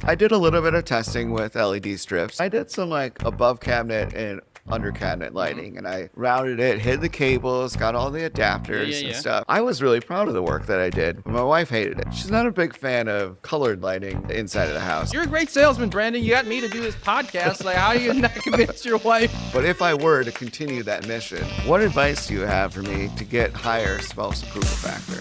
I did a little bit of testing with LED strips. I did some like above cabinet and under cabinet lighting, and I routed it, hid the cables, got all the adapters and stuff. I was really proud of the work that I did. My wife hated it. She's not a big fan of colored lighting inside of the house. You're a great salesman, Brandon. You got me to do this podcast. Like, how are you not convince your wife? But if I were to continue that mission, what advice do you have for me to get higher spouse approval factor?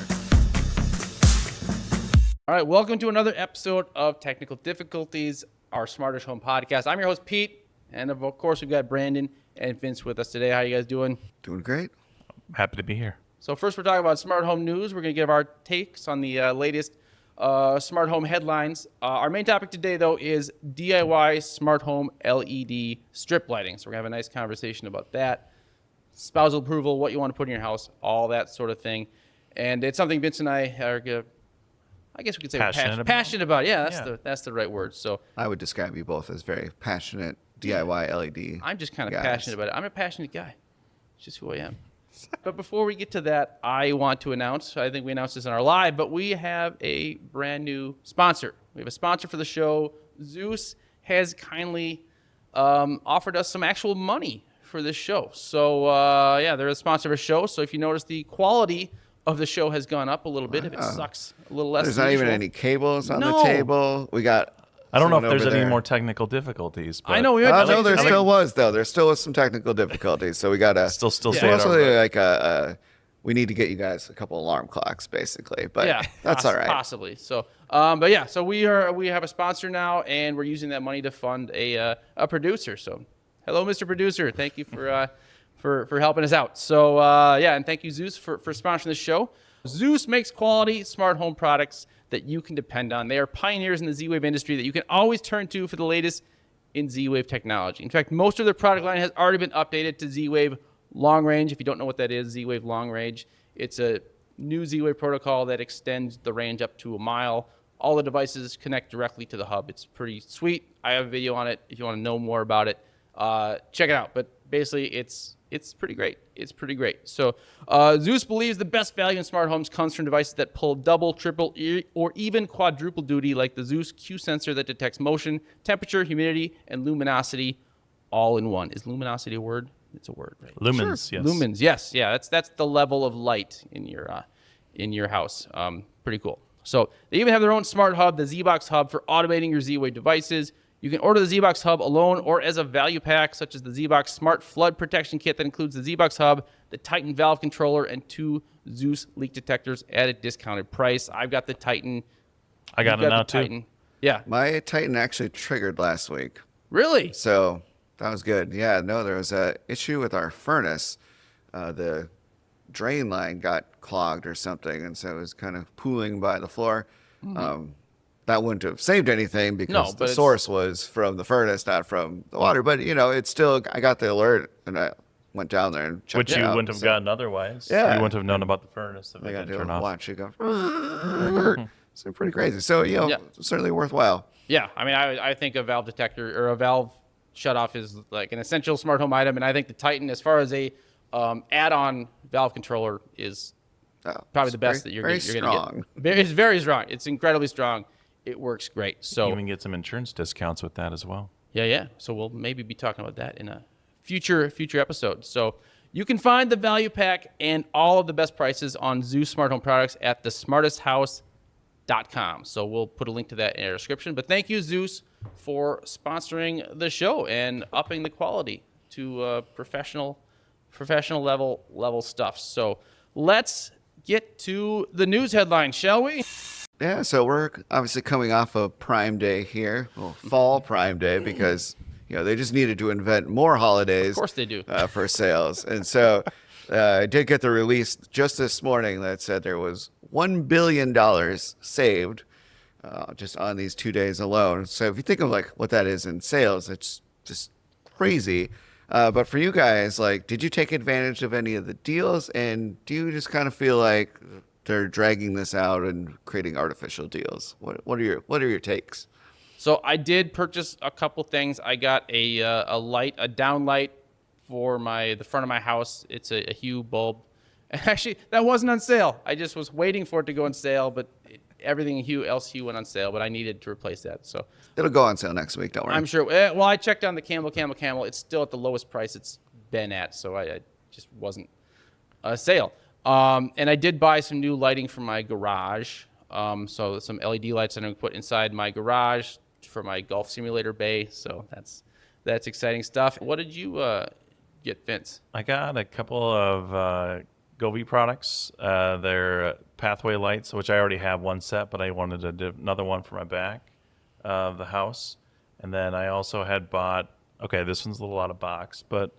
All right, welcome to another episode of Technical Difficulties, our Smartish Home podcast. I'm your host, Pete, and of course, we've got Brandon and Vince with us today. How you guys doing? Doing great. I'm happy to be here. So first, we're talking about smart home news. We're going to give our takes on the latest smart home headlines. Our main topic today, though, is DIY smart home LED strip lighting. So we're going to have a nice conversation about that. Spousal approval, what you want to put in your house, all that sort of thing. And it's something Vince and I are, I guess we could say passionate about. Yeah, that's the right word. So I would describe you both as very passionate DIY LED. I'm just kind of passionate about it. I'm a passionate guy. It's just who I am. But before we get to that, I want to announce, I think we announced this on our live, but we have a brand new sponsor. We have a sponsor for the show. Zooz has kindly offered us some actual money for this show. So, they're a sponsor of a show. So if you notice, the quality of the show has gone up a little bit. If it sucks a little less There's than not usual. even any cables on the table. We got... I don't know if there's any more technical difficulties. But I know. No, there still was, though. There still was some technical difficulties. So we got to... Still stay mostly like we need to get you guys a couple alarm clocks, basically. But that's all right. Possibly. So, so we have a sponsor now, and we're using that money to fund a producer. So, hello, Mr. Producer. Thank you for helping us out. So, and thank you, Zooz, for sponsoring the show. Zooz makes quality smart home products that you can depend on. They are pioneers in the Z-Wave industry that you can always turn to for the latest in Z-Wave technology. In fact, most of their product line has already been updated to Z-Wave Long Range. If you don't know what that is, Z-Wave Long Range, it's a new Z-Wave protocol that extends the range up to a mile. All the devices connect directly to the hub. It's pretty sweet. I have a video on it. If you want to know more about it, check it out. But basically, it's pretty great. It's pretty great. So Zooz believes the best value in smart homes comes from devices that pull double, triple, or even quadruple duty, like the Zooz Q sensor that detects motion, temperature, humidity, and luminosity all in one. Is luminosity a word? It's a word, right? Lumens, Sure. yes. Lumens, yes. Yeah, that's the level of light in your house. Pretty cool. So they even have their own smart hub, the Z-Box Hub, for automating your Z-Wave devices. You can order the Z-Box Hub alone or as a value pack, such as the Z-Box Smart Flood Protection Kit that includes the Z-Box Hub, the Titan valve controller, and 2 Zooz leak detectors at a discounted price. I've got the Titan. I got it now, too. Titan. Yeah. My Titan actually triggered last week. Really? So that was good. Yeah, no, there was an issue with our furnace. The drain line got clogged or something, and so it was kind of pooling by the floor. Mm-hmm. That wouldn't have saved anything because the source was from the furnace, not from the water. But, it's still, I got the alert and I went down there and checked it out. Which you wouldn't have gotten otherwise. Yeah. You wouldn't have known about the furnace if it didn't turn off. Watch it go. It's pretty crazy. So, certainly worthwhile. Yeah. I mean, I think a valve detector or a valve shutoff is like an essential smart home item. And I think the Titan, as far as a add-on valve controller, is probably the best that you're going to get. It's very strong. It's incredibly strong. It works great. So you even get some insurance discounts with that as well. Yeah. So we'll maybe be talking about that in a future episode. So you can find the value pack and all of the best prices on Zooz smart home products at thesmartesthouse.com. So we'll put a link to that in our description. But thank you, Zooz, for sponsoring the show and upping the quality to professional level stuff. So let's get to the news headline, shall we? Yeah, so we're obviously coming off of Prime Day here, fall Prime Day, because they just needed to invent more holidays. Of course they do. For sales. And so I did get the release just this morning that said there was $1 billion saved just on these 2 days alone. So if you think of like what that is in sales, it's just crazy. But for you guys, like, did you take advantage of any of the deals? And do you just kind of feel like they're dragging this out and creating artificial deals? What are your takes? So I did purchase a couple things. I got a light, a down light for the front of my house. It's a Hue bulb. And actually, that wasn't on sale. I just was waiting for it to go on sale, but everything else Hue went on sale, but I needed to replace that. So It'll go on sale next week. Don't worry. I'm sure. Well, I checked on the Camel. It's still at the lowest price it's been at, so I just wasn't a sale. And I did buy some new lighting for my garage. So some LED lights I'm going to put inside my garage for my golf simulator bay. So that's exciting stuff. What did you get, Vince? I got a couple of Govee products. They're pathway lights, which I already have one set, but I wanted to do another one for my back of the house. And then I also had bought, okay, this one's a little out of box, but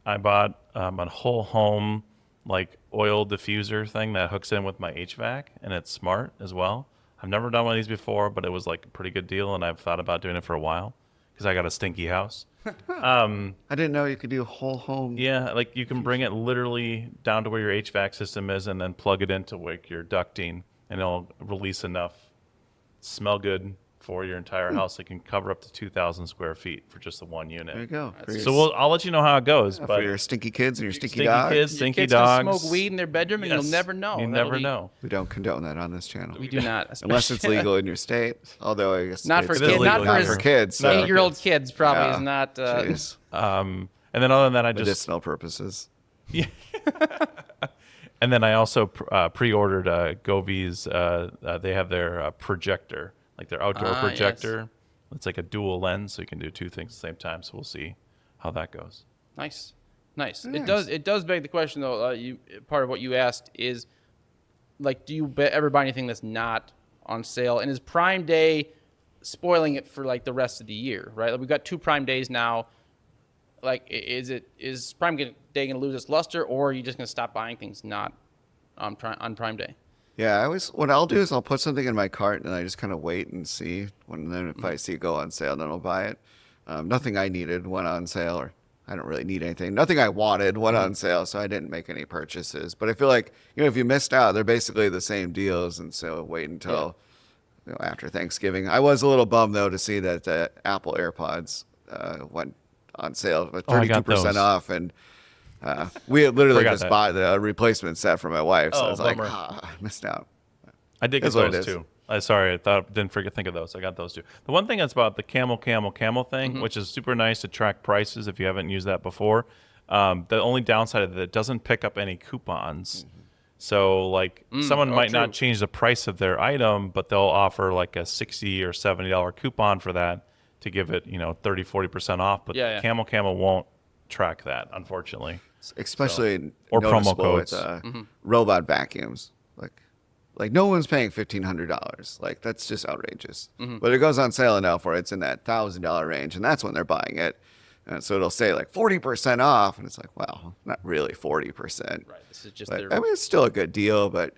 I bought a whole home like oil diffuser thing that hooks in with my HVAC, and it's smart as well. I've never done one of these before, but it was like a pretty good deal, and I've thought about doing it for a while because I got a stinky house. I didn't know you could do a whole home. Yeah, like you can bring it literally down to where your HVAC system is and then plug it into like your ducting, and it'll release enough smell good for your entire house. It can cover up to 2,000 square feet for just the one unit. There you go. So I'll let you know how it goes. For But your stinky kids and your stinky stinky dogs. kids, Your stinky kids can dogs. smoke weed in their bedroom, and Yes. you'll never know. You That'll never be- know. We don't condone that on this channel. We do not. Unless it's legal in your state. Although I guess Not for it's kids. legal Not in for your his for kids. So. 8-year-old kids. Probably Yeah. is not. Jeez. And then other than that, I just Medicinal purposes. and then I also pre-ordered Govee's. They have their projector, like their outdoor Yes. projector. It's like a dual lens, so you can do two things at the same time. So we'll see how that goes. Nice. It does beg the question though. Part of what you asked is, like, do you ever buy anything that's not on sale? And is Prime Day spoiling it for like the rest of the year? Right. Like, we've got 2 Prime Days now. Like, is Prime Day going to lose its luster, or are you just going to stop buying things not on Prime Day? Yeah, what I'll do is I'll put something in my cart and I just kind of wait and see. Then if I see it go on sale, then I'll buy it. Nothing I needed went on sale, or I don't really need anything. Nothing I wanted went on sale, so I didn't make any purchases. But I feel like, if you missed out, they're basically the same deals, and so wait until after Thanksgiving. I was a little bummed though to see that the Apple AirPods went on sale with I got 32% those. off, and we had literally Forgot just that. bought the replacement set for my wife. So Oh, I was like, bummer. I missed out. I did get That's what it those is. too. Sorry, I didn't think of those. I got those too. The one thing that's about the camel thing, which is super nice to track prices if you haven't used that before. The only downside of it doesn't pick up any coupons. So like someone might not true. change the price of their item, but they'll offer like a $60 or $70 coupon for that to give it, 30, 40% off. But Yeah. Camel won't track that, unfortunately. Especially Or promo noticeable codes. with robot vacuums. Like no one's paying $1,500. Like that's just outrageous. But it goes on sale now for it's in that $1,000 range, and that's when they're buying it. And so it'll say like 40% off, and it's like, well, not really 40%. Right. This is just But, their. I mean, it's still a good deal, but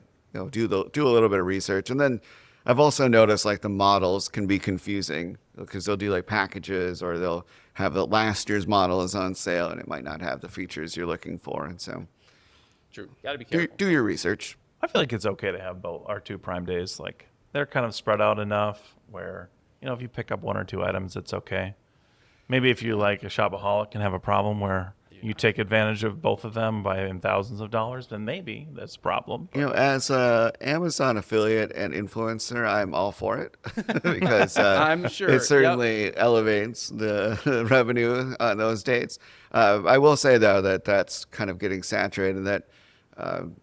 do a little bit of research. And then I've also noticed like the models can be confusing because they'll do like packages, or they'll have the last year's model is on sale and it might not have the features you're looking for. And so True. Got to be do, careful. do your research. I feel like it's okay to have both our 2 Prime Days. Like they're kind of spread out enough where, if you pick up 1 or 2 items, it's okay. Maybe if you like a shopaholic and have a problem where you take advantage of both of them by thousands of dollars, then maybe that's a problem. As a Amazon affiliate and influencer, I'm all for it because I'm sure. it certainly elevates the revenue on those dates. I will say though that that's kind of getting saturated. That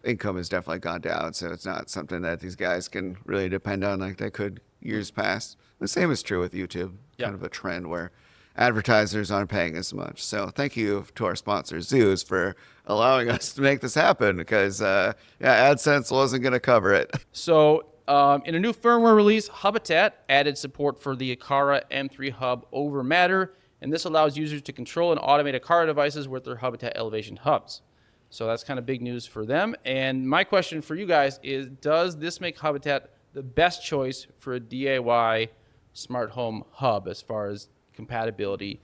income has definitely gone down, so it's not something that these guys can really depend on like they could years past. The same is true with YouTube. Yeah. Kind of a trend where advertisers aren't paying as much. So thank you to our sponsor Zooz for allowing us to make this happen because AdSense wasn't going to cover it. So, in a new firmware release, Habitat added support for the Aqara M3 hub over Matter, and this allows users to control and automate Aqara devices with their Habitat elevation hubs. So that's kind of big news for them. And my question for you guys is, does this make Habitat the best choice for a DIY smart home hub as far as compatibility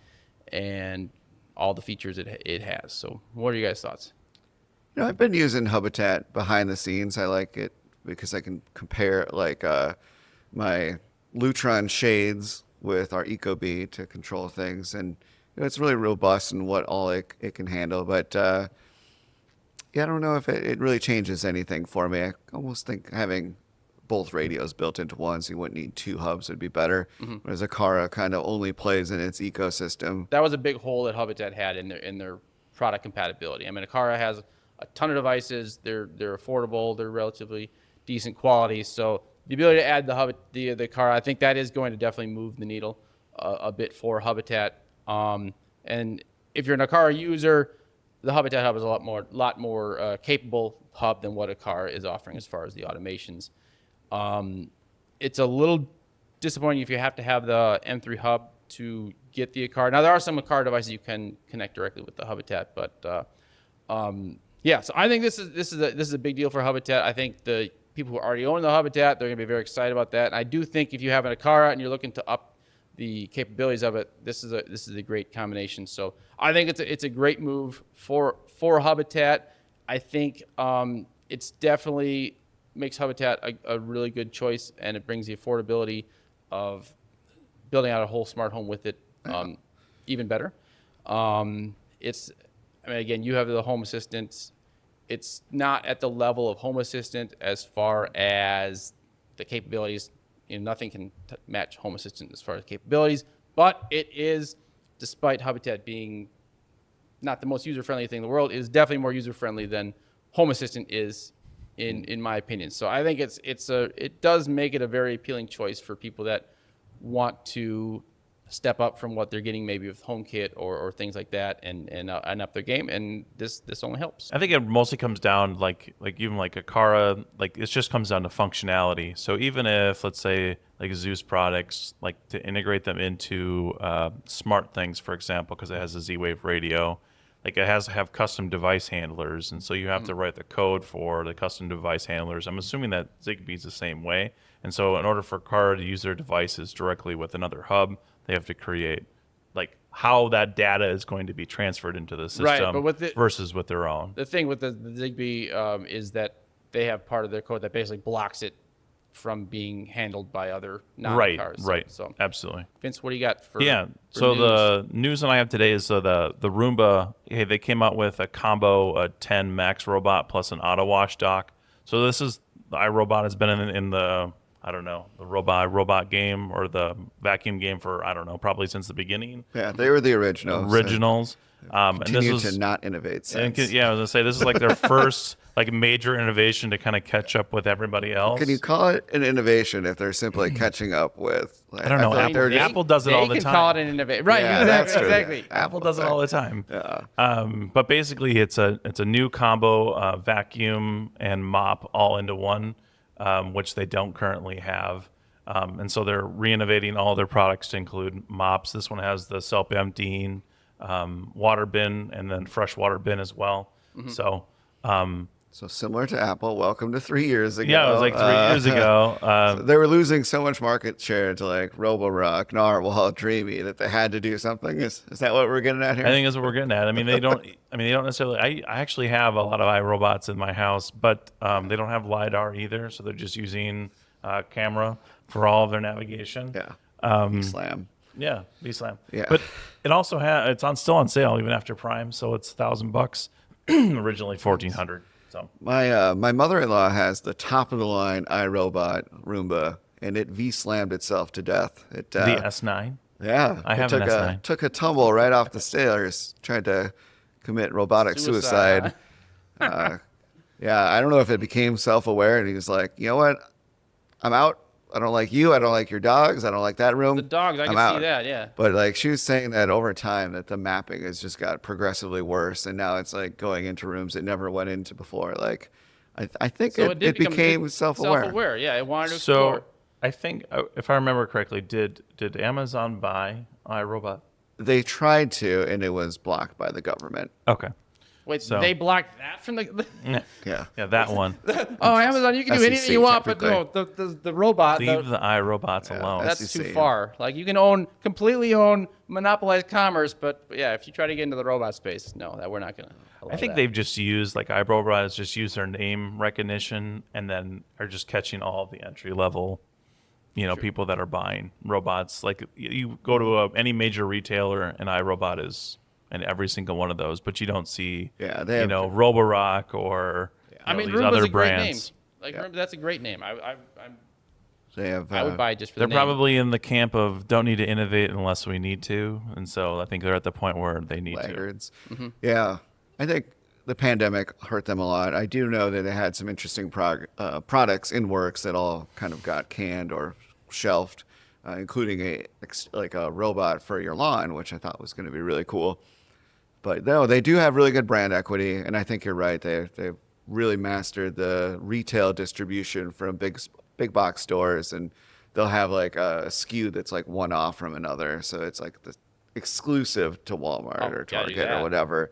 and all the features it has? So what are you guys' thoughts? I've been using Habitat behind the scenes. I like it because I can compare like my Lutron shades with our Ecobee to control things, and it's really robust in what all it can handle. But I don't know if it really changes anything for me. I almost think having both radios built into one, so you wouldn't need two hubs. It'd be better. Mm-hmm. Whereas Akara kind of only plays in its ecosystem. That was a big hole that Habitat had in their product compatibility. I mean, Akara has a ton of devices. They're affordable. They're relatively decent quality. So the ability to add the Akara, I think that is going to definitely move the needle a bit for Habitat. And if you're an Akara user, the Habitat hub is a lot more capable hub than what Akara is offering as far as the automations. It's a little disappointing if you have to have the M3 hub to get the Akara. Now there are some Akara devices you can connect directly with the Habitat, but yeah. So I think this is a big deal for Habitat. I think the people who already own the Habitat, they're going to be very excited about that. And I do think if you have an Akara and you're looking to up the capabilities of it, this is a great combination. So I think it's a great move for Habitat. I think it's definitely makes Habitat a really good choice, and it brings the affordability of building out a whole smart home with it even better. Again, you have the Home Assistant. It's not at the level of Home Assistant as far as the capabilities. Nothing can match Home Assistant as far as capabilities, but it is, despite Habitat being not the most user-friendly thing in the world, it is definitely more user-friendly than Home Assistant is, in my opinion. So I think it does make it a very appealing choice for people that want to step up from what they're getting maybe with HomeKit or things like that and up their game, and this only helps. I think it mostly comes down like even like Akara, like it just comes down to functionality. So even if, let's say, like Zooz products, like to integrate them into smart things, for example, because it has a Z-Wave radio, like it has to have custom device handlers, and so you have to write the code for the custom device handlers. I'm assuming that Zigbee's the same way, and so in order for Akara to use their devices directly with another hub, they have to create like how that data is going to be transferred into the system, right, but versus with their own. The thing with the Zigbee is that they have part of their code that basically blocks it from being handled by other non-cars. Right. So, Absolutely. Vince, what do you got for so news? The news that I have today is the Roomba. Hey, they came out with a combo, a 10 Max robot plus an auto wash dock. So this is the iRobot has been in the I don't know, the robot game or the vacuum game for, I don't know, probably since the beginning. Yeah, they were the originals. And this Continue was to not innovate since. I was gonna say this is like their first like major innovation to kind of catch up with everybody else. Can you call it an innovation if they're simply catching up with? Like, I don't know. feel like they're just- Apple does it all the They time. can call it an innovation, right? Yeah, that's true. Exactly. Apple does it all the time. Yeah. But basically, it's a new combo, vacuum and mop all into one, which they don't currently have. And so they're re-innovating all their products to include mops. This one has the self-emptying water bin and then fresh water bin as well. So So similar to Apple, welcome to 3 years ago. yeah, it was like 3 years ago. So they were losing so much market share to like Roborock, Narwhal, Dreamy that they had to do something. Is that what we're getting at here? I think that's what we're getting at. I mean, they don't necessarily. I actually have a lot of iRobots in my house, but they don't have LiDAR either. So they're just using camera for all of their navigation. Yeah. Slam. Yeah, V-Slam. Yeah. But it also still on sale even after Prime, so it's $1,000. Originally $1,400. So My mother-in-law has the top of the line iRobot Roomba, and it V-slammed itself to death. It the S9. Yeah, I have it an S9. took a tumble right off the stairs, tried to commit robotic suicide. Yeah, I don't know if it became self-aware, and he was like, you know what, I'm out. I don't like you. I don't like your dogs. I don't like that room. The dogs, I I'm can out. see that, yeah. But like she was saying that over time that the mapping has just got progressively worse, and now it's like going into rooms it never went into before. Like, I think So it became self-aware. Self-aware, yeah. It wanted to So explore. I think, if I remember correctly, did Amazon buy iRobot? They tried to, and it was blocked by the government. Okay. Wait, so- they blocked that from the... Yeah. Yeah, that one. Oh, Amazon, you can do SEC anything you want, but no, technically. the robot... Leave the iRobots alone. that's- That's SEC, too yeah. far. Like, you can completely monopolize commerce, but yeah, if you try to get into the robot space, no, that we're not going to allow I think that. they've just used, like iRobot has just used their name recognition and then are just catching all of the entry level, people that are buying robots. Like you go to any major retailer and iRobot is in every single one of those, but you don't see, Yeah, they have- Roborock or I mean, these Roomba's other a great brands. Like, Yeah. remember, that's a great name. They have. I would buy it just for They're the name. probably in the camp of don't need to innovate unless we need to, and so I think they're at the point where they need laggards. Yeah, I think the pandemic hurt them a lot. I do know that they had some interesting products in works that all kind of got canned or shelved, including a robot for your lawn, which I thought was going to be really cool. But no, they do have really good brand equity, and I think you're right. They've really mastered the retail distribution from big box stores, and they'll have like a SKU that's like one off from another, so it's like the exclusive to Walmart or gotta do Target or that. whatever.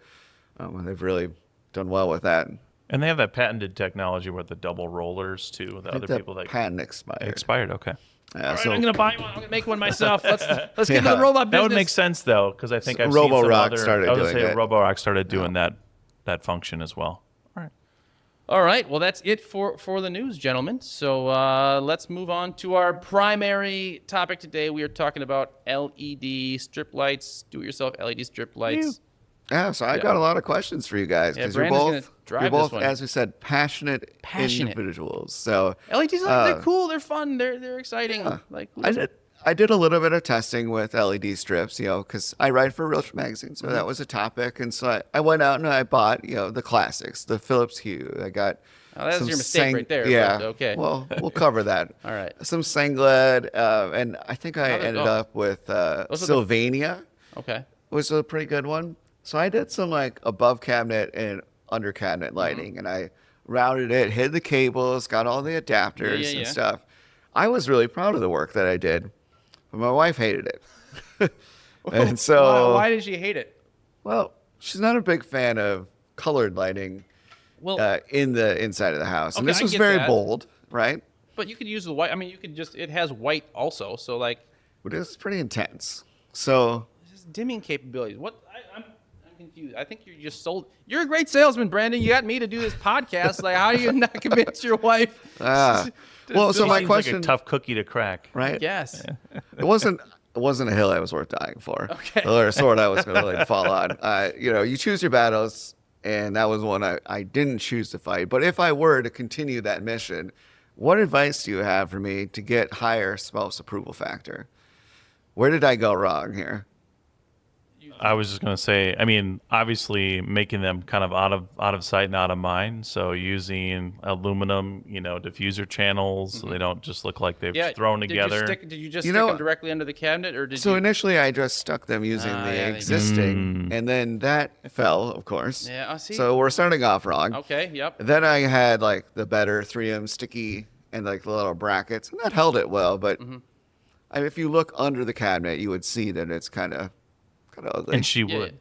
They've really done well with that. to. And they have that patented technology with the double rollers too. The I think other that people that patent expired. expired. Okay, Yeah, All right, so I'm gonna buy one. I'm gonna make one myself. Let's get into Yeah. the robot business. that would make sense though, because I think So I've seen some Roborock other. started I was gonna doing say it. Roborock started doing that function as well. All right. All right. Well, that's it for the news, gentlemen. So let's move on to our primary topic today. We are talking about LED strip lights, do-it-yourself LED strip lights. yeah, so I got a lot of questions for you guys Yeah, because you're Brandon's gonna both, drive you're this both, one. as we said, passionate individuals. So LEDs, they're cool. They're fun. They're exciting. Like, who doesn't- I did a little bit of testing with LED strips, because I write for Realtor Magazine, so that was a topic, and so I went out and I bought, the classics, the Philips Hue. I got Oh, that's some your mistake right there, Yeah, but okay. Well, we'll cover that. All right. Some Sangled, and I think I How did- ended oh. up with Those are the- Sylvania Okay. was a pretty good one. So I did some like above cabinet and under cabinet Mm-hmm. lighting, and I routed it, hid the cables, got all the adapters yeah. and stuff. I was really proud of the work that I did, but my wife hated it. And so, why did she hate it? well, she's not a big fan of colored lighting Well, in the inside of the house, and Okay, this I was get very that. bold, right? but you could use the white. I mean, you could just. It has white also. So like, But it was pretty intense. So just dimming capabilities. What? I'm confused. I think you're just sold. You're a great salesman, Brandon. You got me to do this podcast. Like, how do you not convince your wife? well, so my Seems question, like a tough cookie to crack. right? Yes. It wasn't a hill I was worth dying for. Okay. Or a sword I was going to like fall on. You choose your battles, and that was one I didn't choose to fight. But if I were to continue that mission, what advice do you have for me to get higher spouse approval factor? Where did I go wrong here? I was just going to say, I mean, obviously making them kind of out of sight and out of mind. So using aluminum, diffuser channels, so they don't just look like they've Yeah. thrown Did together. Did you just You stick know- them directly under the cabinet, or did So you? initially, I just stuck them using Ah, the yeah, existing, and then that fell, of course. Yeah, I see. So we're starting off wrong. Okay. Yep. Then I had like the better 3M sticky and like the little brackets, and that held it well. But if you look under the cabinet, you would see that it's kind of ugly. And she Yeah. would.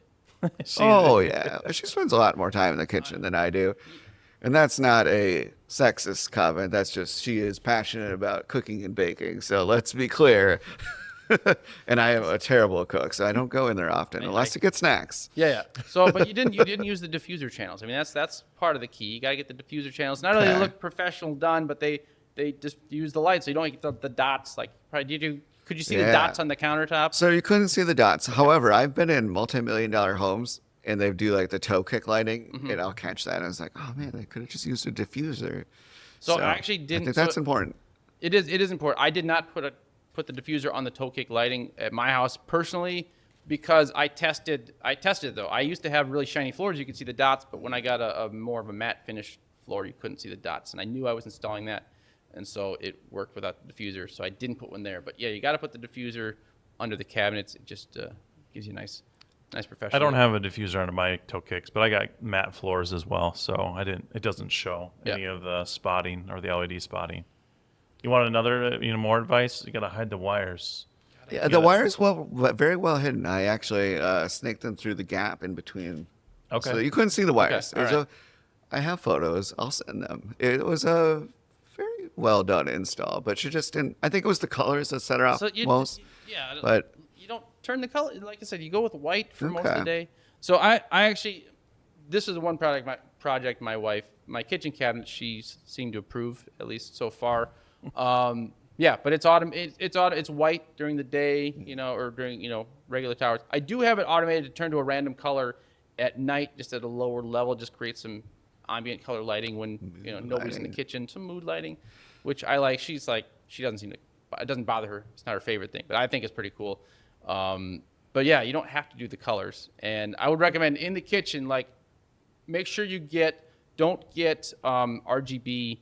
Oh yeah, she spends a lot more time in the kitchen than I do, and that's not a sexist comment. That's just she is passionate about cooking and baking. So let's be clear. And I am a terrible cook, so I don't go in there often unless to get snacks. Yeah. So, but you didn't use the diffuser channels. I mean, that's part of the key. You got to get the diffuser channels. Not only they Okay. look professional done, but they just use the light, so you don't get the dots. Like, probably, could you see the Yeah. dots on the countertop? So you couldn't see the dots. However, I've been in multi-million-dollar homes, and they do like the toe kick lighting, and I'll catch that. And I was like, oh man, they could have just used a diffuser. So I actually didn't. I think so that's important. It is important. I did not put the diffuser on the toe kick lighting at my house personally because I tested it though. I used to have really shiny floors, you could see the dots, but when I got a more of a matte finish floor, you couldn't see the dots, and I knew I was installing that, and so it worked without the diffuser. So I didn't put one there. But yeah, you got to put the diffuser under the cabinets. It just gives you a nice professional. I don't have a diffuser under my toe kicks, but I got matte floors as well, so it doesn't show any of the spotting or the LED spotting. You want another, more advice? You got to hide the wires. Yeah, the wires very well hidden. I actually snaked them through the gap in between. Okay. So you couldn't see the wires. all It was I have photos. I'll send them. It was a very well done install, but she just didn't. I think it was the colors that set her off So most. yeah, But you don't turn the color. Like I said, you go with white for most of Okay. the day. So I actually, this is the one project my wife, my kitchen cabinet, she seemed to approve, at least so far. Yeah, but it's white during the day, or during regular towers. I do have it automated to turn to a random color at night, just at a lower level, just create some ambient color lighting when nobody's in the kitchen. Some mood lighting, which I like. She's like, she doesn't seem to, it doesn't bother her. It's not her favorite thing, but I think it's pretty cool. But yeah, you don't have to do the colors. And I would recommend in the kitchen, like, make sure don't get RGB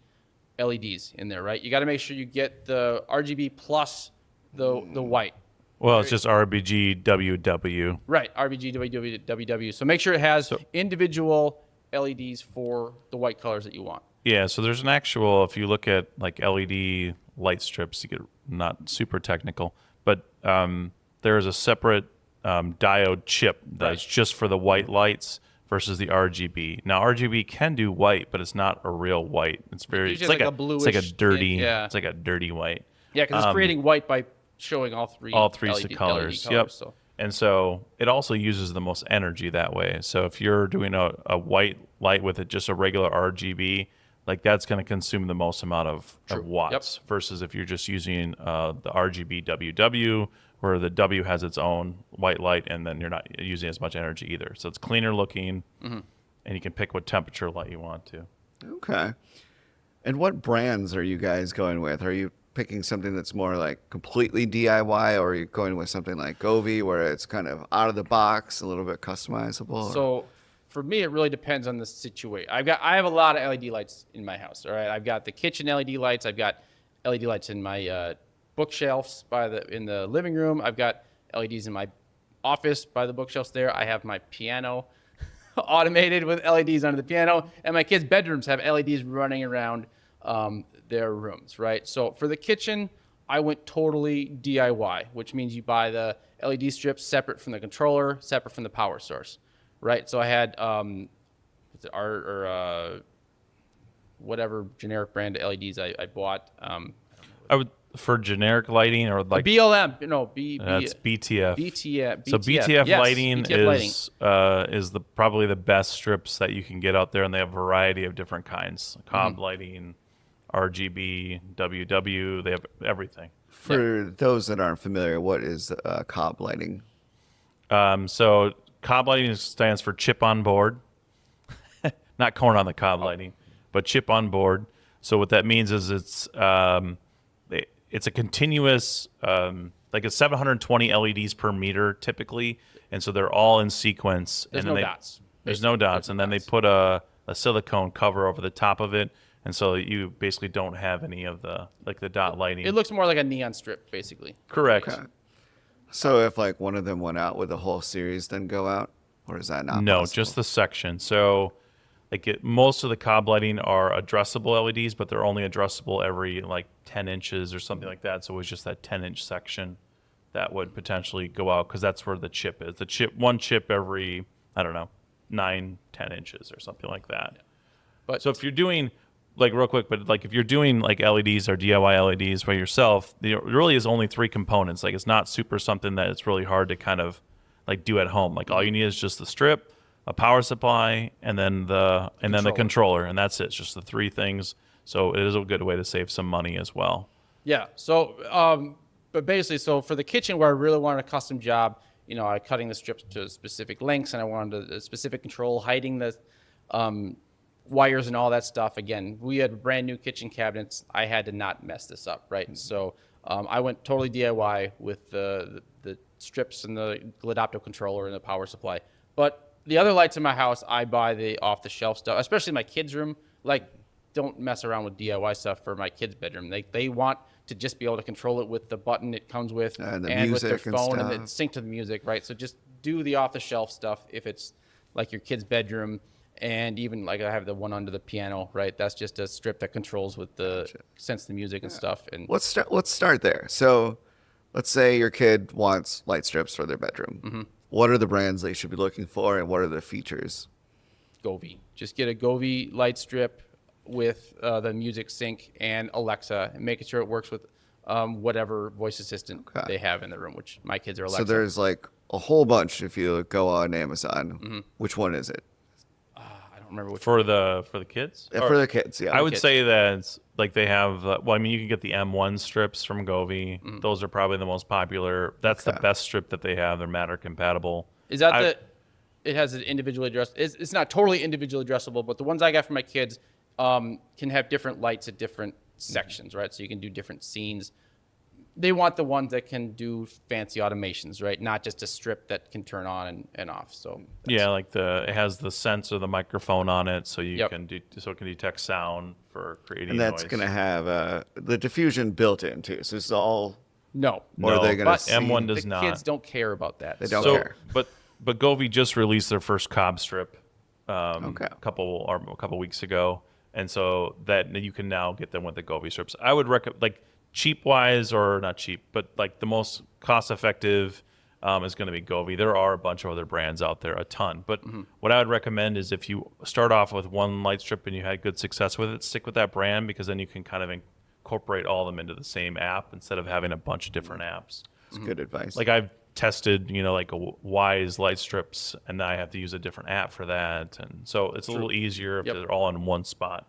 LEDs in there, right? You got to make sure you get the RGB plus the white. Well, it's just RBG WW. Right, RBG WW. So make sure it has individual LEDs for the white colors that you want. Yeah, so there's an actual, if you look at like LED light strips, you get not super technical, but there's a separate diode chip that's just for the white lights versus the RGB. Now RGB can do white, but it's not a real white. It's like a bluish. It's like a dirty. It's like a dirty white. Yeah, because it's creating white by showing all three LED colors. Yep. So. And so it also uses the most energy that way. So if you're doing a white light with it, just a regular RGB, like that's going to consume the most amount of watts versus if you're just using the RGB WW, where the W has its own white light, and then you're not using as much energy either. So it's cleaner looking, and you can pick what temperature light you want to. Okay. And what brands are you guys going with? Are you picking something that's more like completely DIY, or are you going with something like Govee where it's kind of out of the box, a little bit customizable? So for me, it really depends on the situation. I have a lot of LED lights in my house. All right, I've got the kitchen LED lights. I've got LED lights in my bookshelves in the living room. I've got LEDs in my office by the bookshelves there. I have my piano automated with LEDs under the piano, and my kids' bedrooms have LEDs running around their rooms, right? So for the kitchen, I went totally DIY, which means you buy the LED strips separate from the controller, separate from the power source, right? So I had whatever generic brand LEDs I bought. I would for generic lighting or like BLM, that's BTF. BTF. So BTF yes, lighting BTF is probably the best strips that you can get out there, and they have a variety of different kinds: cob lighting, RGB, WW. They have everything. For those that aren't familiar, what is cob lighting? So cob lighting stands for chip on board, not corn on the cob lighting, but chip on board. So what that means is it's a continuous, like it's 720 LEDs per meter typically, and so they're all in sequence. There's and then no dots. There's no dots, and then they put a silicone cover over the top of it, and so you basically don't have any of the dot lighting. It looks more like a neon strip, basically. Correct. Okay. So if like one of them went out, would the whole series then go out, or is that not No, possible? just the section. So most of the cob lighting are addressable LEDs, but they're only addressable every like 10 inches or something like that. So it was just that 10-inch section that would potentially go out because that's where the chip is. One chip every, I don't know, 9, 10 inches or something like that. Yeah. But so if you're doing, like real quick, but like if you're doing like LEDs or DIY LEDs by yourself, there really is only 3 components. Like it's not super something that it's really hard to kind of like do at home. Like all you need is just the strip, a power supply, and then the controller, and that's it. It's just the 3 things. So it is a good way to save some money as well. Yeah. So, but basically, so for the kitchen where I really wanted a custom job, I cutting the strips to specific lengths, and I wanted a specific control, hiding the wires and all that stuff. Again, we had brand new kitchen cabinets. I had to not mess this up, right? So I went totally DIY with the strips and the Glidopto controller and the power supply. But the other lights in my house, I buy the off-the-shelf stuff, especially in my kids' room. Like, don't mess around with DIY stuff for my kids' bedroom. They want to just be able to control it with the button it comes with And the with their music and phone and stuff. then sync to the music, right? So just do the off-the-shelf stuff if it's like your kid's bedroom. And even like I have the one under the piano, right? That's just a strip that controls with the sense the music and stuff. And Let's start there. So let's say your kid wants light strips for their bedroom. What are the brands they should be looking for, and what are the features? Govee. Just get a Govee light strip with the music sync and Alexa, and making sure it works with whatever voice assistant they have in the room, which my kids are Alexa. So there's like a whole bunch if you go on Amazon. Which one is it? I don't remember which For the kids? For the kids, yeah. I would say that it's like they have, you can get the M1 strips from Govee. Those are probably the most popular. That's the best strip that they have. They're Matter compatible. Is that it has an individually addressed. It's not totally individually addressable, but the ones I got for my kids can have different lights at different sections, right? So you can do different scenes. They want the ones that can do fancy automations, right? Not just a strip that can turn on and off. So Yeah, like it has the sensor, the microphone on it, so Yep. so it can detect sound for creating And that's noise. going to have the diffusion built in too. So it's all. no. Or are No, they going to but see? M1 The does not. kids don't care about that. They don't so, care. but Govee just released their first Cobb strip Okay. a couple weeks ago, and so that you can now get them with the Govee strips. I would recommend, like, cheap wise, or not cheap, but like the most cost effective is going to be Govee. There are a bunch of other brands out there, a ton. But what I would recommend is if you start off with one light strip and you had good success with it, stick with that brand, because then you can kind of incorporate all of them into the same app instead of having a bunch of different apps. It's good advice. Like I've tested, like a Wise light strips, and I have to use a different app for that. And so it's a little easier if Yep. they're all in one spot.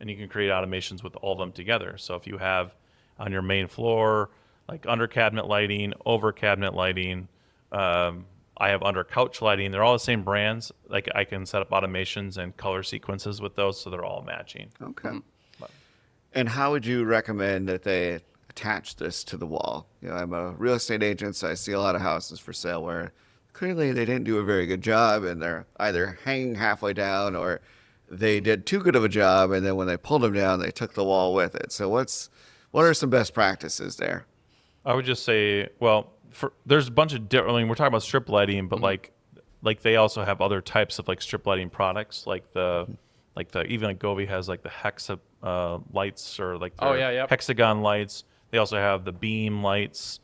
And you can create automations with all of them together. So if you have on your main floor, like under cabinet lighting, over cabinet lighting, I have under couch lighting. They're all the same brands. Like I can set up automations and color sequences with those, so they're all matching. Okay. And how would you recommend that they attach this to the wall? I'm a real estate agent, so I see a lot of houses for sale where clearly they didn't do a very good job, and they're either hanging halfway down or they did too good of a job, and then when they pulled them down, they took the wall with it. So what are some best practices there? I would just say, well, there's a bunch of different. I mean, we're talking about strip lighting, but like they also have other types of like strip lighting products, like even like Govee has like the hexa lights, or like their yep. hexagon lights. They also have the beam lights,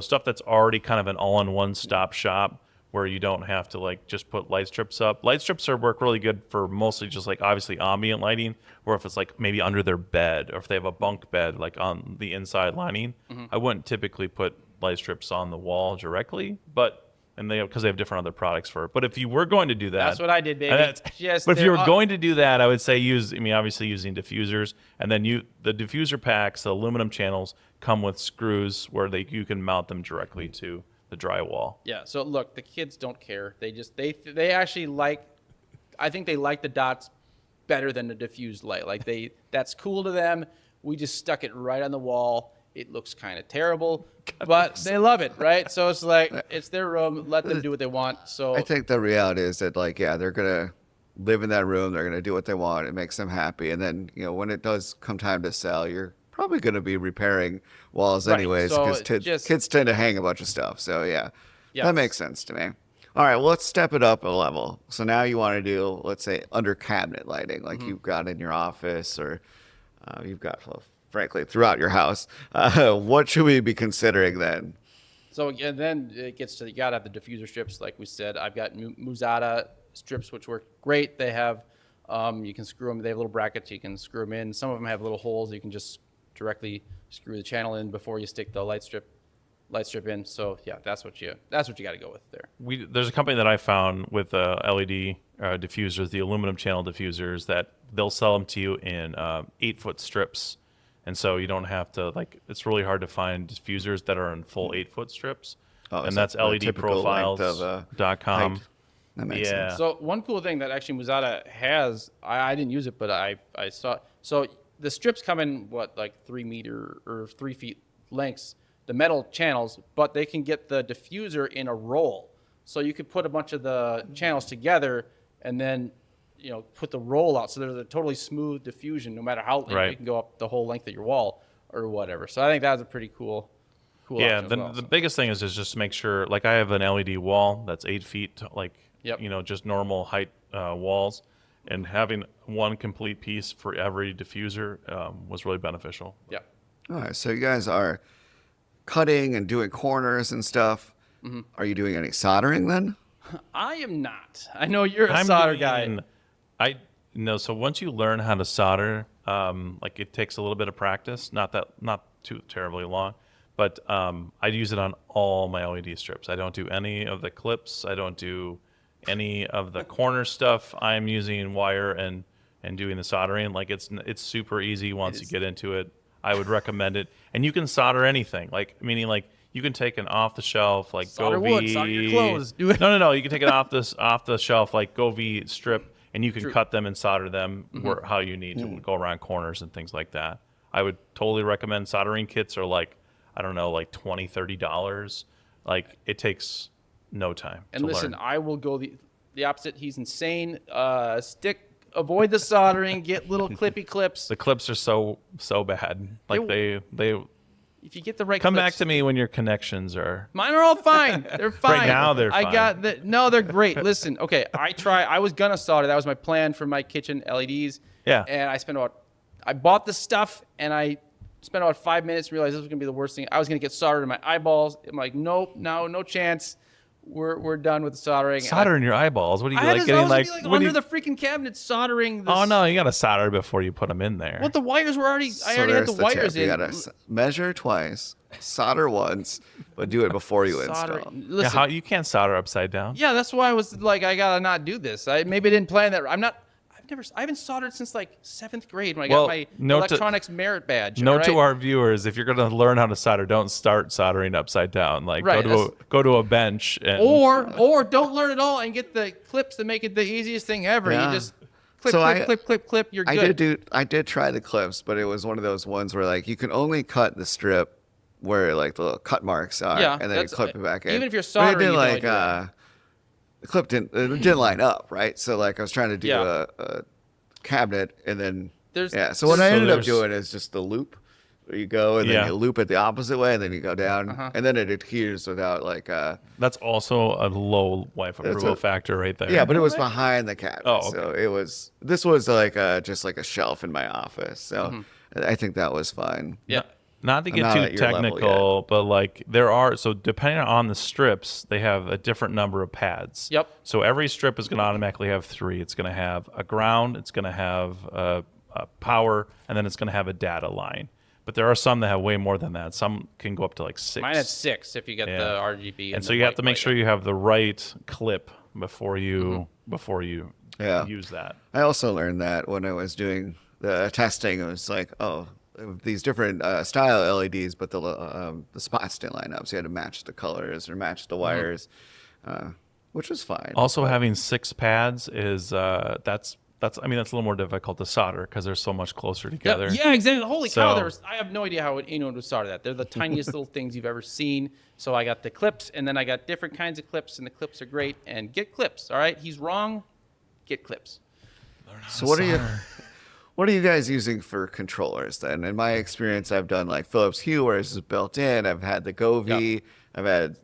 stuff that's already kind of an all-in-one stop shop where you don't have to like just put light strips up. Light strips work really good for mostly just like obviously ambient lighting, or if it's like maybe under their bed, or if they have a bunk bed like on the inside lining. I wouldn't typically put light strips on the wall directly, because they have different other products for it. But if you were going to do that, That's what I did, baby. But if you were going to do that, I would say obviously using diffusers, and then the diffuser packs, the aluminum channels come with screws where you can mount them directly to the drywall. Yeah. So look, the kids don't care. They actually like. I think they like the dots better than the diffused light. Like that's cool to them. We just stuck it right on the wall. It looks kind of terrible, but they love it, right? So it's like, it's their room. Let them do what they want. So I think the reality is that, like, yeah, they're going to live in that room. They're going to do what they want. It makes them happy. And then, when it does come time to sell, you're probably going to be repairing walls Right. anyways, So because kids tend to hang a bunch of stuff. So, yeah, Yes. that makes sense to me. All right, well, let's step it up a level. So now you want to do, let's say, under cabinet lighting, like you've got in your office, or you've got, well, frankly, throughout your house. What should we be considering then? So and then it gets to, you gotta have the diffuser strips, like we said. I've got Muzata strips, which work great. They have, you can screw them. They have little brackets. You can screw them in. Some of them have little holes. You can just directly screw the channel in before you stick the light strip in. So yeah, that's what you got to go with there. There's a company that I found with LED diffusers, the aluminum channel diffusers, that they'll sell them to you in 8-foot strips. And so you don't have to, like, it's really hard to find diffusers that are in full 8-foot strips. Oh, And so that's the typical length of, ledprofiles.com. height. That makes Yeah. sense. So one cool thing that actually Muzata has, I didn't use it, but I saw. So the strips come in like 3 meter or 3 feet lengths, the metal channels, but they can get the diffuser in a roll. So you could put a bunch of the channels together and then put the roll out. So there's a totally smooth diffusion, no matter how Right. you can go up the whole length of your wall or whatever. So I think that was a pretty cool. Yeah, option as well, the so. biggest thing is just to make sure, like I have an LED wall that's 8 feet, like, Yep. just normal height walls. And having one complete piece for every diffuser was really beneficial. Yeah. All right, so you guys are cutting and doing corners and stuff. Are you doing any soldering then? I am not. I know you're a solder guy. So once you learn how to solder, like it takes a little bit of practice, not too terribly long, but I use it on all my LED strips. I don't do any of the clips. I don't do any of the corner stuff. I'm using wire and doing the soldering. Like it's super easy once you get into it. I would recommend it. And you can solder anything, like meaning like You can take an off the shelf like Solder Govee. wood, solder your clothes. Do it. No. You can take it off the shelf like Govee strip, and you can True. cut them and solder them how you need to go around corners and things like that. I would totally recommend soldering kits are like, I don't know, like $20, $30. Like it takes no time. And to listen, learn. I will go the opposite. He's insane. Avoid the soldering. Get little clippy clips. The clips are so bad. Like they If you get the right come clips. back to me when your connections are. Mine are all fine. They're fine. Right now, they're fine. I got no, they're great. Listen, okay, I was gonna solder. That was my plan for my kitchen LEDs. Yeah. And I bought the stuff and I spent about 5 minutes and realized this was gonna be the worst thing. I was gonna get soldered in my eyeballs. I'm like, nope, no chance. We're done with the soldering. Solder in your eyeballs. What are you I like was gonna like? be what do under you- the freaking cabinet soldering. This, Oh no, you gotta solder before you put them in there. What the wires were already? I already had the there's wires tip. in. You gotta measure twice, solder once, but do it before you install. Yeah, Listen, you can't solder upside down. yeah, that's why I was like, I gotta not do this. Maybe I didn't plan that. I haven't soldered since like 7th grade when I got my electronics merit badge. Note all right? to our viewers: if you're gonna learn how to solder, don't start soldering upside down. Like Right, go to a bench and or don't learn it all and get the clips that make it the easiest thing ever. Yeah. You just clip, So clip. You're good. I did try the clips, but it was one of those ones where like you can only cut the strip where like the little cut marks are, Yeah, and then you that's- clip it back in. even if you're But it soldering, didn't you can like only do that. the clip it didn't line up, right? So like I was trying to do Yeah. a cabinet, and then There's- So what I so ended up there's- doing is just the loop. Where you go and then Yeah. you loop it the opposite way, and then you go down, Uh-huh. and then it adheres without like that's also a low wife approval what- factor right there. yeah, but it was behind the cabinet. Oh, So this was like just like a shelf in my office. So I think that was fine. Yeah. Not to I'm get not too at your level technical, but like there are, so depending on the strips, they have a different number of pads. Yep. So every strip is going to automatically have 3. It's going to have a ground, it's going to have a power, and then it's going to have a data line. But there are some that have way more than that. Some can go up to like 6. Mine had 6 if you get Yeah. the RGB. And so the you have white to make light. sure you have the right clip before you Yeah. use that. I also learned that when I was doing the testing, it was like, these different style LEDs, but the spots didn't line up. So you had to match the colors or match the wires, which was fine. Also, having 6 pads is that's a little more difficult to solder because they're so much closer together. Yeah, exactly. Holy cow! So- I have no idea how anyone would solder that. They're the tiniest little things you've ever seen. So I got the clips, and then I got different kinds of clips, and the clips are great. And get clips, all right? He's wrong. Get clips. So what are you guys using for controllers then? In my experience, I've done like Philips Hue, where it's just built in. I've had the Govee. I've had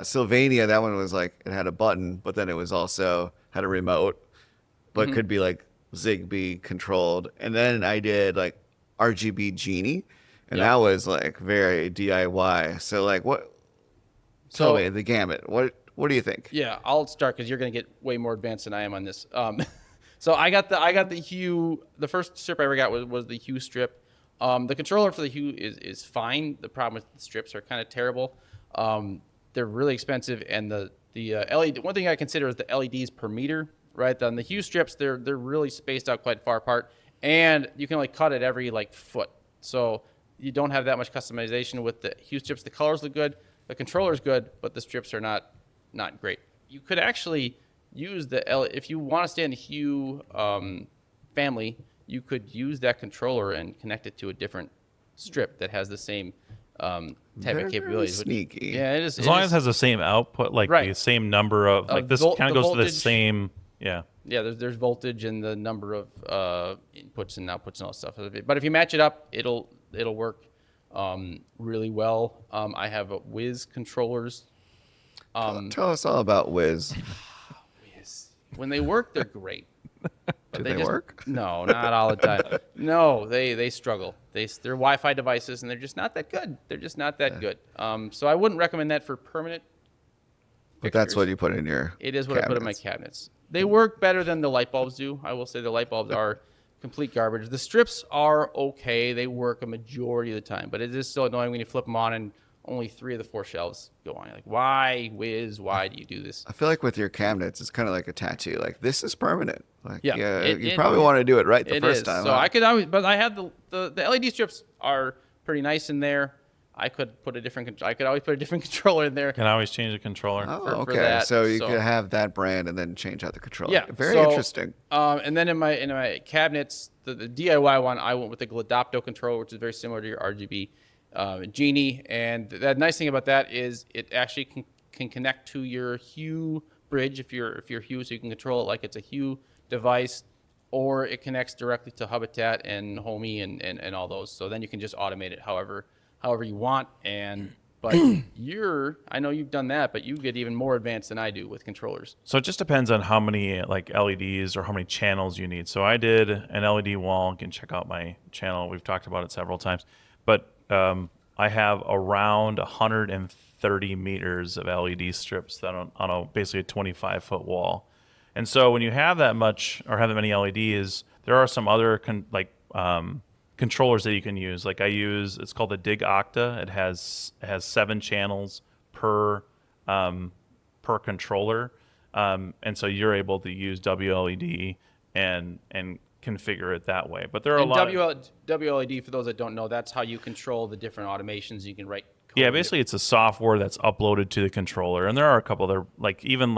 Sylvania. That one was like it had a button, but then it was also had a remote, but could be like Zigbee controlled. And then I did like RGB Genie, and that was like very DIY. So like tell me the gamut. What do you think? Yeah, I'll start because you're going to get way more advanced than I am on this. So I got the Hue. The first strip I ever got was the Hue strip. The controller for the Hue is fine. The problem with the strips are kind of terrible. They're really expensive, and the LED. One thing I consider is the LEDs per meter. Right, on the Hue strips, they're really spaced out quite far apart, and you can only cut it every like foot. So you don't have that much customization with the Hue strips. The colors look good, the controller's good, but the strips are not great. You could actually use if you want to stay in the Hue family, you could use that controller and connect it to a different strip that has the same type Very, of capabilities. sneaky. Yeah, it is. As long as it has the same output, like Right. the same number of, like this kind of the goes to the voltage. same, yeah. Yeah, there's voltage and the number of inputs and outputs and all that stuff. But if you match it up, it'll work really well. I have Wiz controllers. Tell us all about Wiz. When they work, they're great. Do they work? No, not all the time. No, they struggle. They're Wi-Fi devices, and they're just not that good. They're just not that good. So I wouldn't recommend that for permanent. But that's fixtures. what you put in your It is what I put in my cabinets. cabinets. They work better than the light bulbs do. I will say the light bulbs are complete garbage. The strips are okay. They work a majority of the time, but it is still annoying when you flip them on and only 3 of the 4 shelves go on. You're like, why, Wiz? Why do you do this? I feel like with your cabinets, it's kind of like a tattoo. Like this is permanent. Like Yeah, you probably want to do it right the It first is. time. So huh? I could always, but I have the LED strips are pretty nice in there. I could put a different. I could always put a different controller in there. Can always change the controller. Oh, for okay. that, So you so- could have that brand and then change out the controller. Yeah, Very so, interesting. And then in my cabinets, the DIY one, I went with the Gladopto controller, which is very similar to your RGB Genie. And the nice thing about that is it actually can connect to your Hue bridge if you're Hue, so you can control it like it's a Hue device, or it connects directly to Habitat and Homey and all those. So then you can just automate it however you want. But I know you've done that, but you get even more advanced than I do with controllers. So it just depends on how many like LEDs or how many channels you need. So I did an LED wall. You can check out my channel. We've talked about it several times. But I have around 130 meters of LED strips that on a basically a 25-foot wall. And so when you have that much or have that many LEDs, there are some other controllers that you can use. Like it's called the Dig Octa. It has 7 channels per controller, and so you're able to use WLED and configure it that way. But there are a lot. WLED, for those that don't know, that's how you control the different automations. You can write code. Yeah, basically it's a software that's uploaded to the controller, and there are a couple other even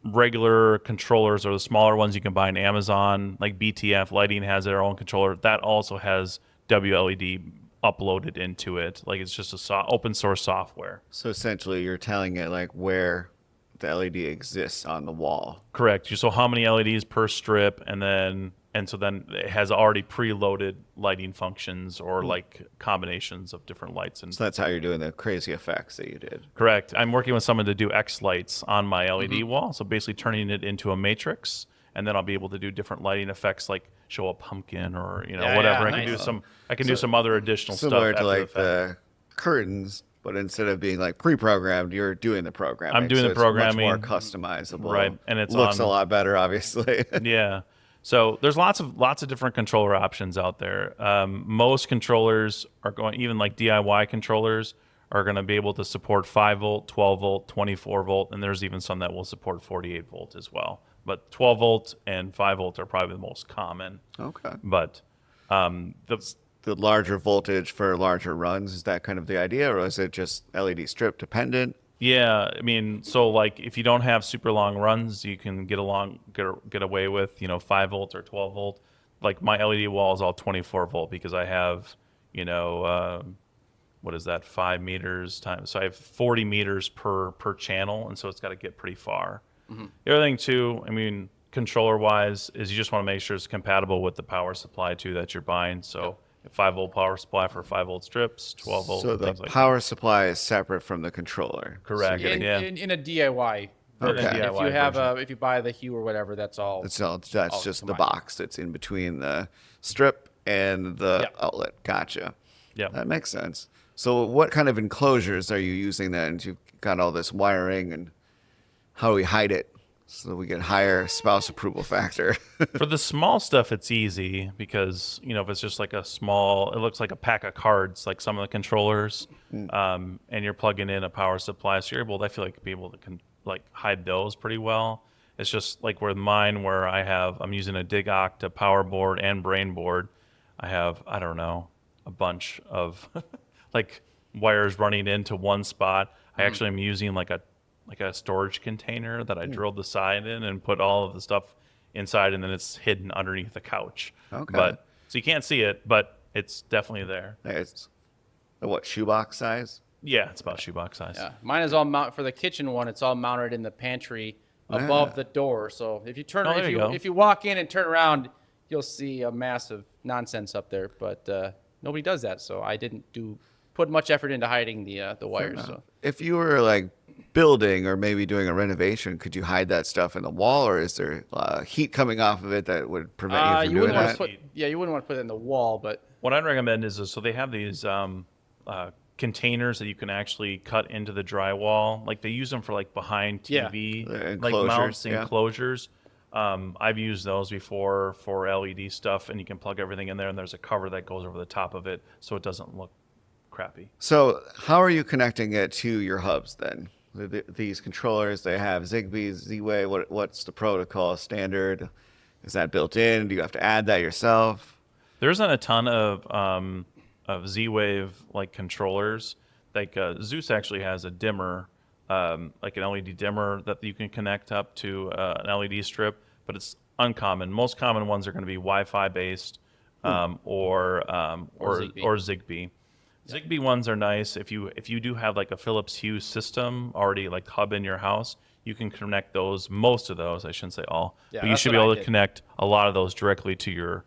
regular controllers or the smaller ones you can buy on Amazon, like BTF Lighting has their own controller that also has WLED uploaded into it. Like it's just a open source software. So essentially, you're telling it like where the LED exists on the wall. Correct. So how many LEDs per strip, and so then it has already preloaded lighting functions or like combinations of different lights. And So that's how you're doing the crazy effects that you did. correct. I'm working with someone to do X lights on my LED wall. So basically turning it into a matrix, and then I'll be able to do different lighting effects like show a pumpkin or Yeah, whatever. yeah, I can nice. do some other additional stuff. Similar to after the like fact. the curtains, but instead of being like pre-programmed, you're doing the programming. I'm doing so the programming. It's much more customizable. Right, and it's looks on- a lot better, obviously. Yeah. So there's lots of different controller options out there. Most controllers are going, even like DIY controllers are going to be able to support 5 volt, 12 volt, 24 volt, and there's even some that will support 48 volt as well. But 12 volt and 5 volt are probably the most common. Okay. But The larger voltage for larger runs, is that kind of the idea, or is it just LED strip dependent? yeah, I mean, so like if you don't have super long runs, you can get away with 5 volt or 12 volt. Like my LED wall is all 24 volt because I have what is that, 5 meters times, so I have 40 meters per channel, and so it's got to get pretty far. The other thing too, I mean, controller wise, is you just want to make sure it's compatible with the power supply too that you're buying. So 5 volt power supply for 5 volt strips, 12 volt, So the things like power supply is separate from the controller. Correct. So you gotta- In a DIY. Okay. If you have if you buy the Hue or whatever, that's all. that's just the combined. box that's in between the strip and the Yeah. outlet. Gotcha. Yeah. That makes sense. So what kind of enclosures are you using then? You've got all this wiring, and how do we hide it so that we get higher spouse approval factor? For the small stuff, it's easy because if it's just like it looks like a pack of cards, like some of the controllers, and you're plugging in a power supply, so you're able, I feel like, be able to hide those pretty well. It's just like where mine, where I'm using a Dig Octa power board and brain board. I have, I don't know, a bunch of like wires running into one spot. I actually am using like a storage container that I drilled the side in and put all of the stuff inside, and then it's hidden underneath the couch. Okay. So you can't see it, but it's definitely there. It's what, shoebox size? Yeah, it's about shoebox size. Yeah, mine is all for the kitchen one. It's all mounted in the pantry above the door. So if you there you go. if you walk in and turn around, you'll see a massive nonsense up there. But nobody does that, so I didn't put much effort into hiding the wires. So If you were like building or maybe doing a renovation, could you hide that stuff in the wall, or is there heat coming off of it that would prevent you from you doing wouldn't want that? to you wouldn't want to put it in the wall, but What I'd recommend is so they have these containers that you can actually cut into the drywall. Like they use them for like behind TV, The like enclosures, mounts, yeah. enclosures. I've used those before for LED stuff, and you can plug everything in there, and there's a cover that goes over the top of it, so it doesn't look crappy. So how are you connecting it to your hubs then? These controllers, they have Zigbee, Z-Wave. What's the protocol standard? Is that built in? Do you have to add that yourself? There isn't a ton of Z-Wave like controllers Zooz actually has a dimmer, like an LED dimmer that you can connect up to an LED strip, but it's uncommon. Most common ones are going to be Wi-Fi based or Zigbee. Zigbee. Zigbee ones are nice if you do have like a Philips Hue system already like hub in your house. You can connect those, most of those, I shouldn't say all, Yeah, but you that's should be what I able to did. connect a lot of those directly to your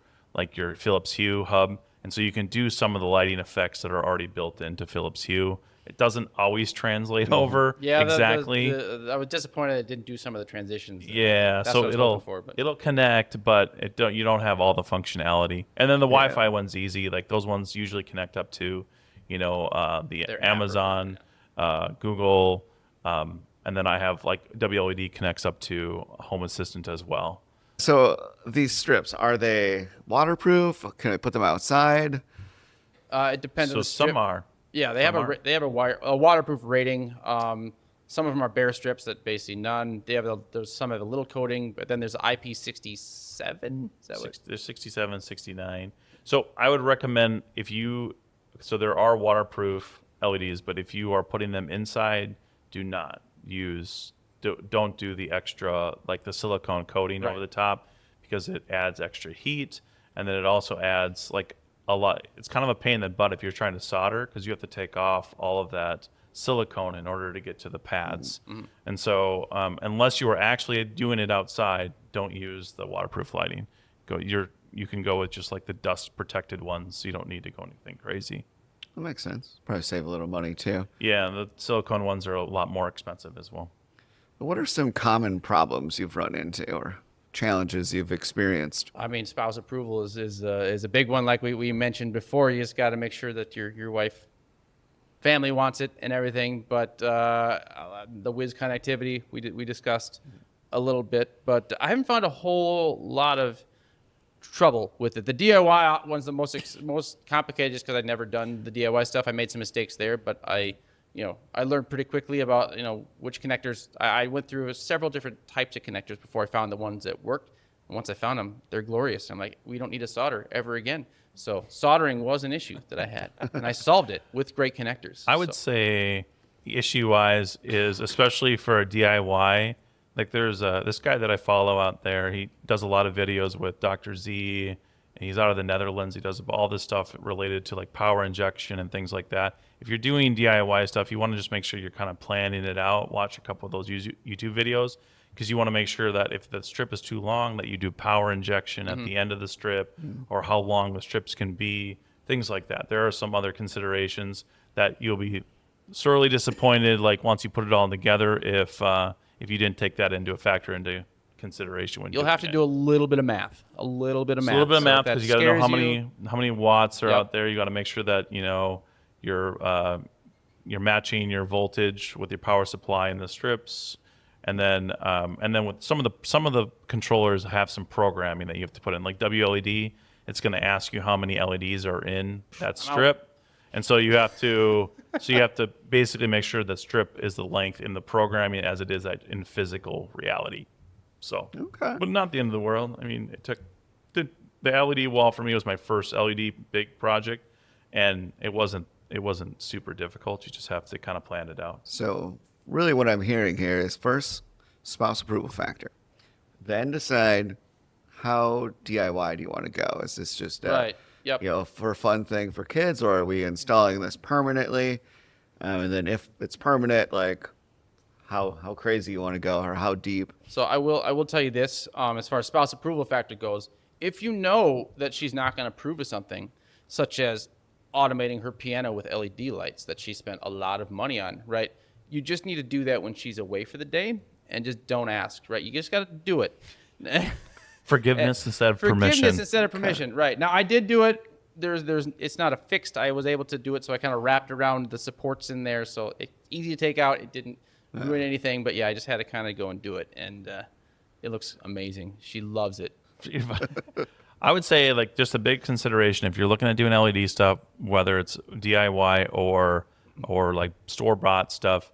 Philips Hue hub. And so you can do some of the lighting effects that are already built into Philips Hue. It doesn't always translate over Yeah, exactly. I was disappointed it didn't do some of the transitions. Yeah, That's so what I was hoping for, but it'll connect, but you don't have all the functionality. And then the Yeah. Wi-Fi one's easy. Like those ones usually connect up to, the Their app or Amazon, Google, and then I have like WLED connects up to Home Assistant as well. So these strips, are they waterproof? Can I put them outside? it depends on So the strip. some are. Yeah, they Some have are. they have a waterproof rating. Some of them are bare strips that basically none. They have there's some have a little coating, but then there's IP67. Is that what? There's 67, 69. So I would recommend so there are waterproof LEDs, but if you are putting them inside, do not don't do the extra, like the silicone coating Right. over the top, because it adds extra heat. And then it also adds like a lot. It's kind of a pain in the butt if you're trying to solder, because you have to take off all of that silicone in order to get to the pads. And so unless you are actually doing it outside, don't use the waterproof lighting. You can go with just like the dust protected ones, so you don't need to go anything crazy. That makes sense. Probably save a little money too. Yeah, the silicone ones are a lot more expensive as well. What are some common problems you've run into or challenges you've experienced? I mean, spouse approval is a big one. Like we mentioned before, you just got to make sure that your wife, family wants it and everything. But the Wiz connectivity we discussed a little bit, but I haven't found a whole lot of trouble with it. The DIY one's the most complicated, just because I'd never done the DIY stuff. I made some mistakes there, but I learned pretty quickly about which connectors. I went through several different types of connectors before I found the ones that worked. And once I found them, they're glorious. I'm like, we don't need to solder ever again. So soldering was an issue that I had, and I solved it with great connectors. I would say issue-wise is, especially for a DIY, like there's this guy that I follow out there. He does a lot of videos with Dr. Z, and he's out of the Netherlands. He does all this stuff related to like power injection and things like that. If you're doing DIY stuff, you want to just make sure you're kind of planning it out. Watch a couple of those YouTube videos, because you want to make sure that if the strip is too long, that you do power injection at the end of the strip, or how long the strips can be, things like that. There are some other considerations that you'll be sorely disappointed, like once you put it all together, if you didn't take that into consideration when you'll have to do a little bit of math, a little bit of math, because you got to know how many watts are Yep. out there. You got to make sure that you're matching your voltage with your power supply in the strips, and then with some of the controllers have some programming that you have to put in, like WLED. It's going to ask you how many LEDs are in that strip, and so you have to basically make sure that strip is the length in the programming as it is in physical reality. So, Okay. but not the end of the world. I mean, it took the LED wall for me was my first LED big project, and it wasn't super difficult. You just have to kind of plan it out. So really what I'm hearing here is first, spouse approval factor. Then decide how DIY do you want to go? Is this just Right. Yep. for a fun thing for kids, or are we installing this permanently? And then if it's permanent, like how crazy you want to go, or how deep? So I will tell you this, as far as spouse approval factor goes, if you know that she's not going to approve of something, such as automating her piano with LED lights that she spent a lot of money on, right? You just need to do that when she's away for the day, and just don't ask, right? You just got to do it. Forgiveness instead of permission. Forgiveness instead of permission, right? Now I did do it. It's not a fixed. I was able to do it, so I kind of wrapped around the supports in there, so it's easy to take out. It didn't ruin anything, but yeah, I just had to kind of go and do it, and it looks amazing. She loves it. I would say, like, just a big consideration if you're looking at doing LED stuff, whether it's DIY or like store-bought stuff,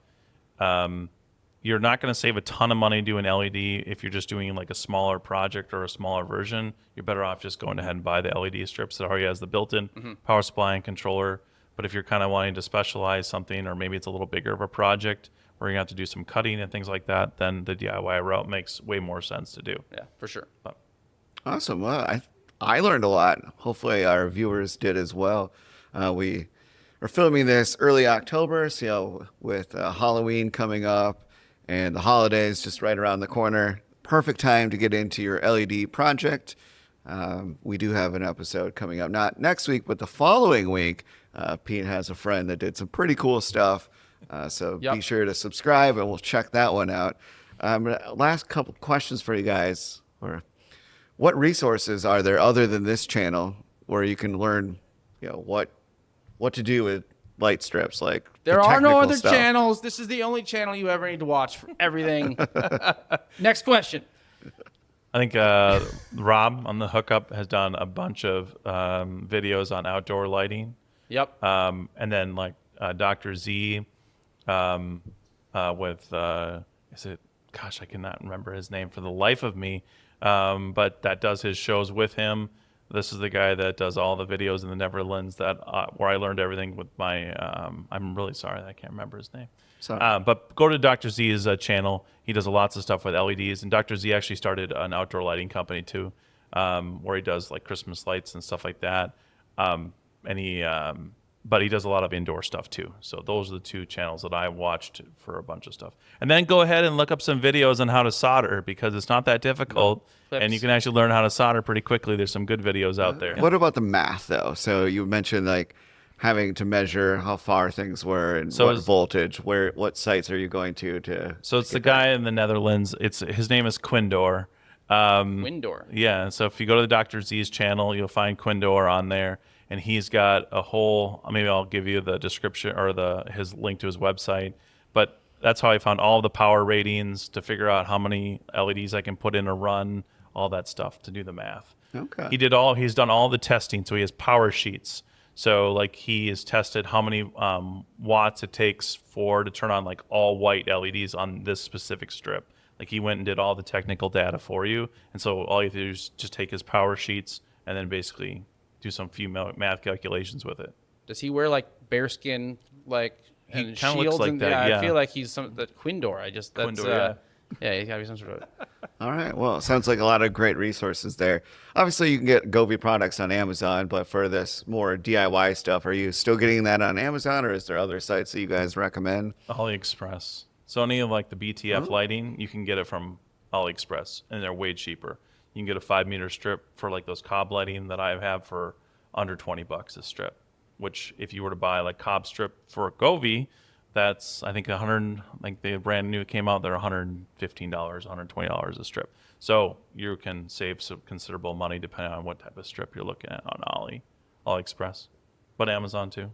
you're not going to save a ton of money doing LED if you're just doing like a smaller project or a smaller version. You're better off just going ahead and buy the LED strips that already has the built-in power supply and controller. But if you're kind of wanting to specialize something, or maybe it's a little bigger of a project where you have to do some cutting and things like that, then the DIY route makes way more sense to do. Yeah, for sure. But Awesome. Well, I learned a lot. Hopefully, our viewers did as well. We are filming this early October, so with Halloween coming up and the holidays just right around the corner, perfect time to get into your LED project. We do have an episode coming up, not next week, but the following week. Pete has a friend that did some pretty cool stuff. So Yep. be sure to subscribe and we'll check that one out. Last couple questions for you guys. What resources are there other than this channel where you can learn, what to do with light strips? Like There the are no technical other stuff. channels. This is the only channel you ever need to watch for everything. Next question. I think Rob on the Hookup has done a bunch of videos on outdoor lighting. Yep. And then like Dr. Z with, is it, gosh, I cannot remember his name for the life of me. But that does his shows with him. This is the guy that does all the videos in the Netherlands that where I learned everything with my, I'm really sorry, I can't remember his name. Sorry. But go to Dr. Z's channel. He does lots of stuff with LEDs. And Dr. Z actually started an outdoor lighting company too, where he does like Christmas lights and stuff like that. But he does a lot of indoor stuff too. So those are the two channels that I watched for a bunch of stuff. And then go ahead and look up some videos on how to solder, because it's not that difficult. Clips. And you can actually learn how to solder pretty quickly. There's some good videos out there. What about the math though? So you mentioned like having to measure how far things were and So what is- voltage, what sites are you going to So it's the guy in the Netherlands. His name is Quindor. Windor. Yeah, so if you go to the Dr. Z's channel, you'll find Quindor on there, and he's got a whole. Maybe I'll give you the description or his link to his website. But that's how I found all the power ratings to figure out how many LEDs I can put in a run, all that stuff to do the math. Okay. He's done all the testing, so he has power sheets. So like he has tested how many watts it takes to turn on like all white LEDs on this specific strip. Like he went and did all the technical data for you, and so all you have to do is just take his power sheets and then basically do some few math calculations with it. Does he wear like bearskin like He and kinda looks shields? like and, that, yeah. I feel like he's the Quindor. That's Quindor, yeah, he's gotta be some sort of. All right. Well, sounds like a lot of great resources there. Obviously, you can get Govee products on Amazon, but for this more DIY stuff, are you still getting that on Amazon, or is there other sites that you guys recommend? AliExpress. So any of like the BTF lighting, you can get it from AliExpress, and they're way cheaper. You can get a 5-meter strip for like those cob lighting that I have for under $20 a strip. Which if you were to buy like cob strip for a Govee, that's I think 100. Like the brand new came out, they're $115, $120 a strip. So you can save some considerable money depending on what type of strip you're looking at on AliExpress, but Amazon too.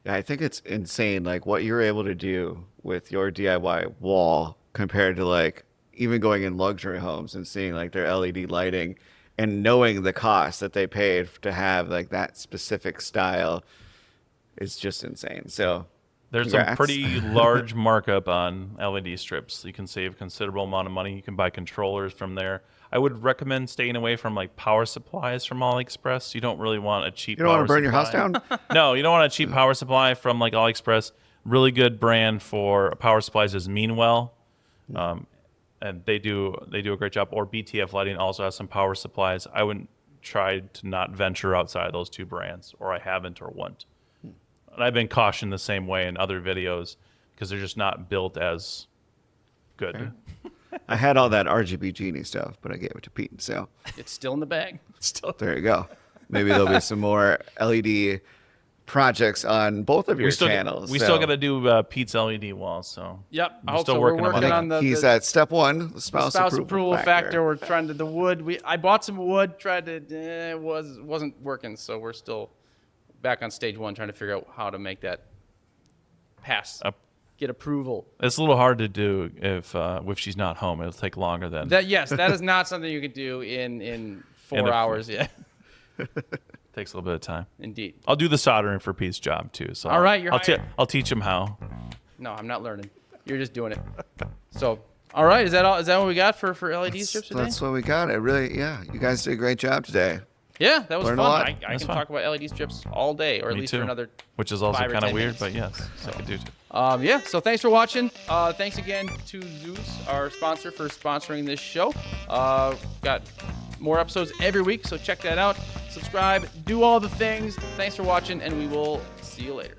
Yeah, I think it's insane, like what you're able to do with your DIY wall compared to like even going in luxury homes and seeing like their LED lighting and knowing the cost that they paid to have like that specific style is just insane. So There's some congrats. pretty large markup on LED strips. You can save a considerable amount of money. You can buy controllers from there. I would recommend staying away from like power supplies from AliExpress. You don't really want a cheap. You don't want to power burn your house supply. down? No, you don't want a cheap power supply from like AliExpress. Really good brand for power supplies is Meanwell, and they do a great job. Or BTF Lighting also has some power supplies. I wouldn't try to not venture outside of those two brands, or I haven't or won't. And I've been cautioned the same way in other videos because they're just not built as good. Okay. I had all that RGB Genie stuff, but I gave it to Pete. So It's still in the bag. Still, there you go. Maybe there'll be some more LED projects on both of your channels. we so. still got to do Pete's LED wall. So Yep. I We're hope still so. working We're on working that. on the He's the at step one, the spouse spouse approval, factor. We're trying to the wood. I bought some wood. Tried to it wasn't working. So we're still back on stage one, trying to figure out how to make that pass, get approval. it's a little hard to do if she's not home. It'll take longer than That that is not something you could do in 4 In a- hours. Yeah, takes a little bit of time. indeed. I'll do the soldering for Pete's job too. So All right, you're hired. I'll teach him how. No, I'm not learning. You're just doing it. So, all right, is that all? Is that what we got for LED strips today? That's what we got. It really, yeah. You guys did a great job today. Yeah, that was Learned a fun. lot. I can That's fun. talk about LED strips all day, or at Me least too. for another. Which is also 5 or kind of 10 weird, minutes. but yes, I could do too. Yeah, so thanks for watching. Thanks again to Zooz, our sponsor, for sponsoring this show. Got more episodes every week, so check that out. Subscribe, do all the things. Thanks for watching, and we will see you later.